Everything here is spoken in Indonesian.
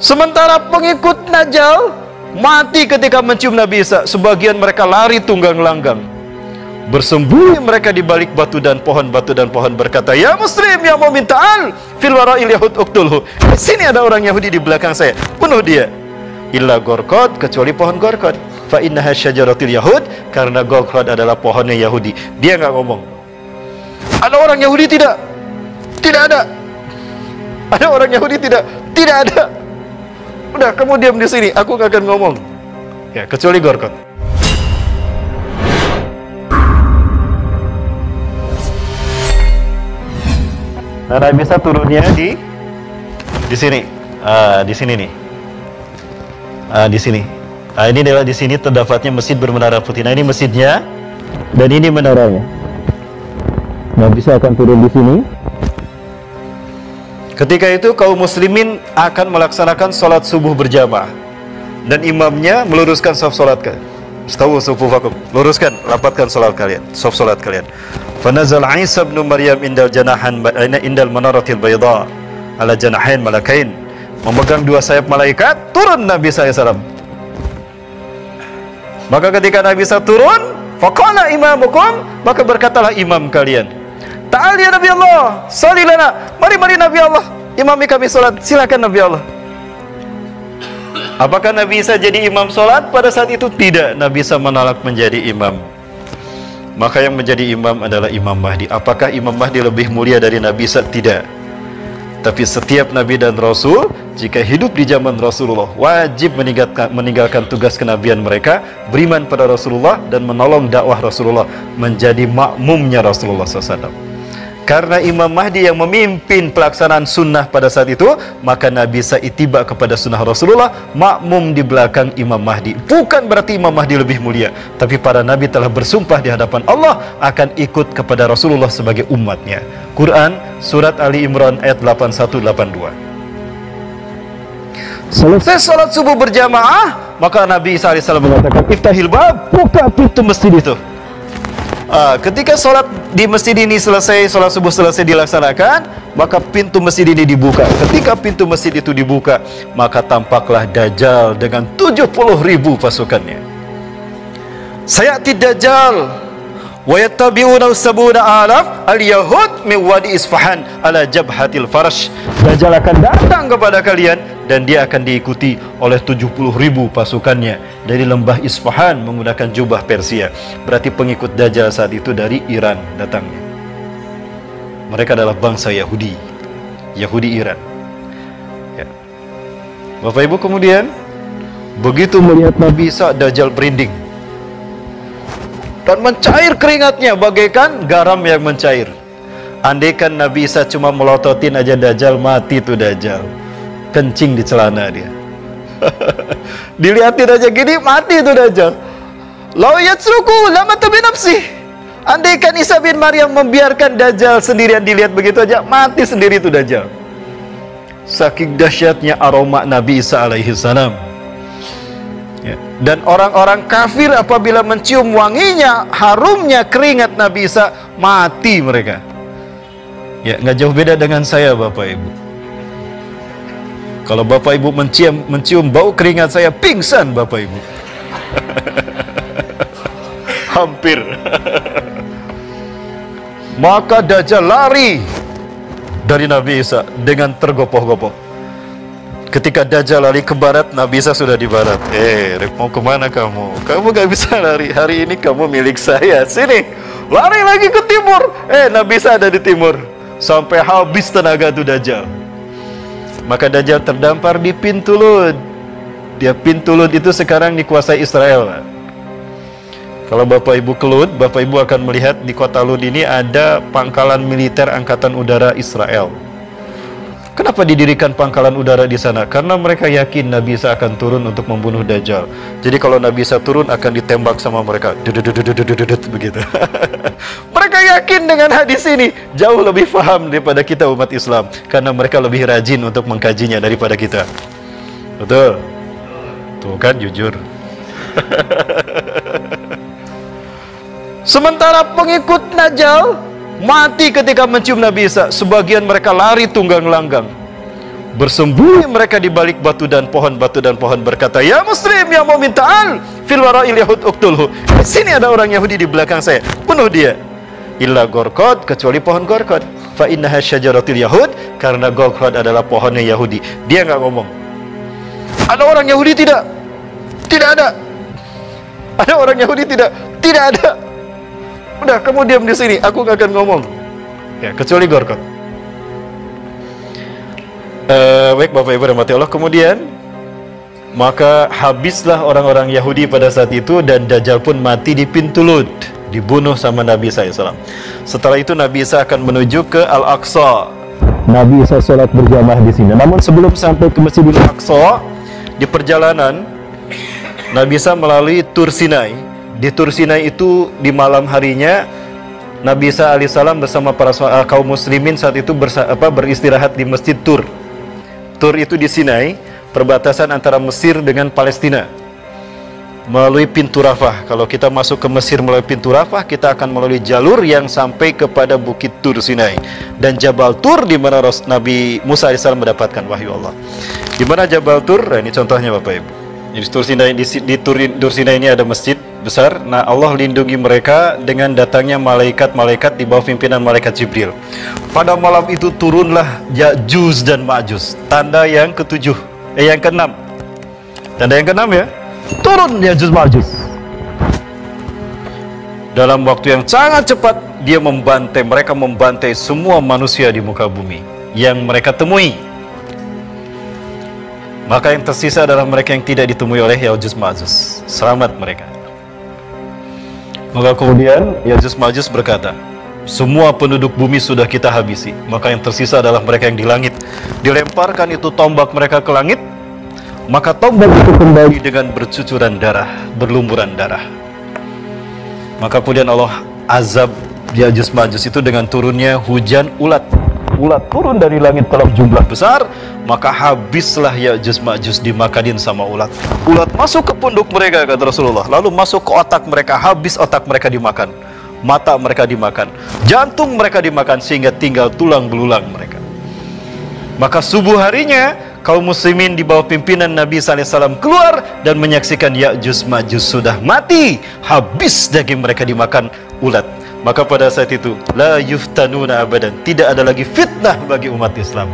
Sementara pengikut Dajjal mati ketika mencium Nabi Isa. Sebagian mereka lari tunggang langgang, bersembunyi mereka di balik batu dan pohon berkata, "Ya muslim, ya mu'min, ta'al fil wara'il yahud uqtulhu." Di sini ada orang Yahudi di belakang saya, bunuh dia. Illa gorkot, kecuali pohon gorkot. Fa innaha syajaratil yahud, karena gorkot adalah pohonnya Yahudi. Dia nggak ngomong. Ada orang Yahudi? Tidak ada. Ada orang Yahudi? Tidak ada. Udah, kamu diam di sini, aku nggak akan ngomong. Ya, kecuali gorkot. Nah, Nabi Isa turunnya di sini. Di sini nih. Di sini. Ini adalah di sini terdapatnya masjid bermenara putih. Nah, ini masjidnya dan ini menaranya. Nabi Isa akan turun di sini. Ketika itu kaum muslimin akan melaksanakan sholat subuh berjamaah dan imamnya meluruskan saf sholat kalian. Istawu sufufakum, luruskan, rapatkan sholat kalian, saf sholat kalian. Fanazal Isa bin Maryam indal manaratil bayda ala janahain malakain, memegang dua sayap malaikat, turun Nabi SAW. Maka ketika Nabi Isa turun, faqala imamukum, maka berkatalah imam kalian, "Ta'al ya Nabi Allah, sholli lana." Mari Nabi Allah, imami kami sholat, silakan Nabi Allah. Apakah Nabi Isa jadi imam sholat? Pada saat itu tidak, Nabi Isa menolak menjadi imam. Maka yang menjadi imam adalah Imam Mahdi. Apakah Imam Mahdi lebih mulia dari Nabi Isa? Tidak. Tapi setiap Nabi dan Rasul, jika hidup di zaman Rasulullah, wajib meninggalkan tugas kenabian mereka, beriman pada Rasulullah dan menolong dakwah Rasulullah, menjadi makmumnya Rasulullah SAW. Karena Imam Mahdi yang memimpin pelaksanaan sunnah pada saat itu, maka Nabi Isa ittiba kepada sunnah Rasulullah, makmum di belakang Imam Mahdi. Bukan berarti Imam Mahdi lebih mulia, tapi para Nabi telah bersumpah di hadapan Allah akan ikut kepada Rasulullah sebagai umatnya. Quran, Surat Ali Imran ayat 81-82. Selesai sholat subuh berjamaah, maka Nabi Isa AS mengatakan, "Iftahil bab," buka pintu masjid itu. Ketika sholat di masjid ini selesai, sholat subuh selesai dilaksanakan, maka pintu masjid ini dibuka. Ketika pintu masjid itu dibuka, maka tampaklah Dajjal dengan 70.000 pasukannya. Sayati Dajjal wa yattabi'una sabuna alaf al-yahud min wadi Isfahan ala jabhatil farash. Dajjal akan datang kepada kalian dan dia akan diikuti oleh 70.000 pasukannya dari lembah Isfahan menggunakan jubah Persia. Berarti pengikut Dajjal saat itu dari Iran datangnya. Mereka adalah bangsa Yahudi Iran. Ya. Bapak Ibu, kemudian begitu melihat Nabi Isa, Dajjal berinding dan mencair keringatnya bagaikan garam yang mencair. Andaikan Nabi Isa cuma melototin aja Dajjal, mati tuh Dajjal. Kencing di celana dia. Dilihatin aja gini, mati itu Dajjal. Lau yatsruku lamata binafsih. Andaikan Isa bin Maryam membiarkan Dajjal sendirian, dilihat begitu aja, mati sendiri itu Dajjal. Saking dahsyatnya aroma Nabi Isa alaihi salam. Ya. Dan orang-orang kafir apabila mencium wanginya, harumnya keringat Nabi Isa, mati mereka. Ya, nggak jauh beda dengan saya, Bapak Ibu. Kalau Bapak Ibu mencium bau keringat saya, pingsan Bapak Ibu. Hampir. Maka Dajjal lari dari Nabi Isa dengan tergopoh-gopoh. Ketika Dajjal lari ke barat, Nabi Isa sudah di barat. Mau kemana kamu? Kamu gak bisa lari. Hari ini kamu milik saya. Sini. Lari lagi ke timur. Nabi Isa ada di timur. Sampai habis tenaga itu Dajjal. Maka Dajjal terdampar di pintu Lud. Pintu Lud itu sekarang dikuasai Israel. Kalau Bapak Ibu ke Lud, Bapak Ibu akan melihat di kota Lud ini ada pangkalan militer Angkatan Udara Israel. Kenapa didirikan pangkalan udara di sana? Karena mereka yakin Nabi Isa akan turun untuk membunuh Dajjal. Jadi kalau Nabi Isa turun akan ditembak sama mereka. Begitu. Mereka yakin dengan hadis ini, jauh lebih paham daripada kita umat Islam, karena mereka lebih rajin untuk mengkajinya daripada kita. Betul? Tuh kan, jujur. Sementara pengikut Dajjal mati ketika mencium Nabi Isa. Sebagian mereka lari tunggang langgang, Bersembunyi mereka di balik batu dan pohon berkata, "Ya Muslim, ya mu'min, ta'al fil wara'il yahud uqtulhu." Di sini ada orang Yahudi di belakang saya, bunuh dia. Illa gorkod, kecuali pohon gorkod. Fa innaha syajaratil yahud, karena gorkod adalah pohonnya Yahudi. Dia nggak ngomong. Ada orang Yahudi tidak? Tidak ada. Ada orang Yahudi tidak? Tidak ada. Udah, kamu diam di sini, aku nggak akan ngomong. Ya, kecuali gorkod. Baik Bapak Ibu rahmati Allah. Kemudian maka habislah orang-orang Yahudi pada saat itu, dan Dajjal pun mati di pintu Lud, dibunuh sama Nabi Isa SAW. Setelah itu Nabi Isa akan menuju ke Al-Aqsa. Nabi Isa sholat berjamaah di sini. Namun sebelum sampai ke Masjidil Aqsa, di perjalanan Nabi Isa melalui Tur Sinai. Di Tur Sinai itu di malam harinya Nabi Isa alaihissalam bersama para kaum muslimin saat itu beristirahat di Masjid Tur. Tur itu di Sinai, perbatasan antara Mesir dengan Palestina, melalui pintu Rafah. Kalau kita masuk ke Mesir melalui pintu Rafah, kita akan melalui jalur yang sampai kepada Bukit Tur Sinai dan Jabal Tur, di mana Nabi Musa alaihissalam mendapatkan wahyu Allah. Di mana Jabal Tur? Nah, ini contohnya Bapak Ibu. Jadi Tur Sinai ini ada masjid besar. Nah, Allah lindungi mereka dengan datangnya malaikat-malaikat di bawah pimpinan malaikat Jibril. Pada malam itu turunlah Ya'juj dan Ma'juj. Tanda yang ketujuh, yang keenam. Tanda yang keenam ya. Turun Ya'juj Ma'juj. Dalam waktu yang sangat cepat mereka membantai semua manusia di muka bumi yang mereka temui. Maka yang tersisa adalah mereka yang tidak ditemui oleh Ya'juj Ma'juj. Selamat mereka. Maka kemudian Ya'juj Ma'juj berkata, "Semua penduduk bumi sudah kita habisi. Maka yang tersisa adalah mereka yang di langit." Dilemparkan itu tombak mereka ke langit, maka tombak itu kembali dengan bercucuran darah, berlumuran darah. Maka kemudian Allah azab Ya'juj Ma'juj itu dengan turunnya hujan ulat. Ulat turun dari langit dalam jumlah besar, maka habislah Ya'juj Ma'juj dimakanin sama ulat. Ulat masuk ke punduk mereka, kata Rasulullah, lalu masuk ke otak mereka, habis otak mereka dimakan, mata mereka dimakan, jantung mereka dimakan, sehingga tinggal tulang belulang mereka. Maka subuh harinya kaum muslimin di bawah pimpinan Nabi SAW keluar dan menyaksikan Ya'juj Ma'juj sudah mati, habis daging mereka dimakan ulat. Maka pada saat itu la yuftanuna abadan, tidak ada lagi fitnah bagi umat Islam.